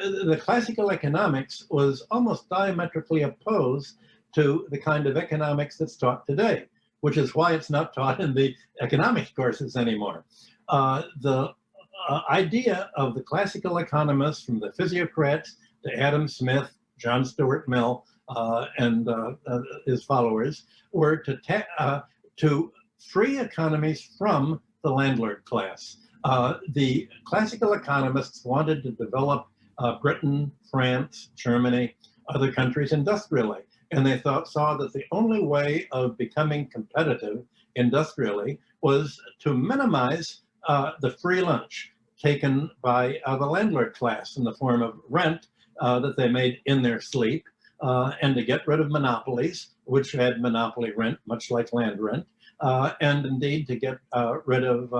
the classical economics was almost diametrically opposed to the kind of economics that's taught today, which is why it's not taught in the economics courses anymore. The idea of the classical economists, from the physiocrats to Adam Smith, John Stuart Mill, and his followers, were to free economies from the landlord class. The classical economists wanted to develop Britain, France, Germany, other countries industrially. And they saw that the only way of becoming competitive industrially was to minimize the free lunch taken by the landlord class in the form of rent that they made in their sleep, and to get rid of monopolies, which had monopoly rent, much like land rent, and indeed to get rid of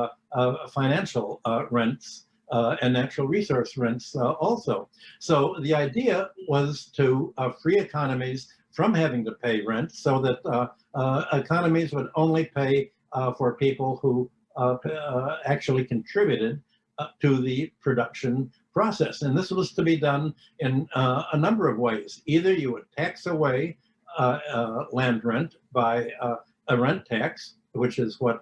financial rents and natural resource rents also. So the idea was to free economies from having to pay rent, so that economies would only pay for people who actually contributed to the production process. And this was to be done in a number of ways. Either you would tax away land rent by a rent tax, which is what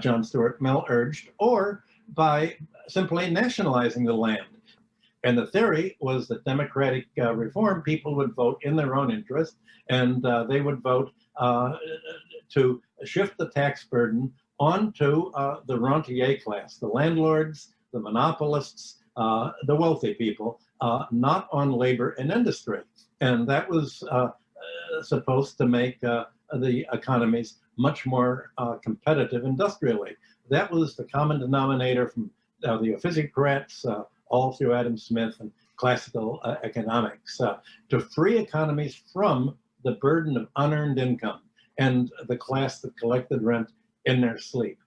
John Stuart Mill urged, or by simply nationalizing the land. And the theory was that democratic reform, people would vote in their own interest, and they would vote to shift the tax burden onto the rentier class, the landlords, the monopolists, the wealthy people, not on labor and industry. And that was supposed to make the economies much more competitive industrially. That was the common denominator from the physiocrats all through Adam Smith and classical economics, to free economies from the burden of unearned income and the class that collected rent in their sleep.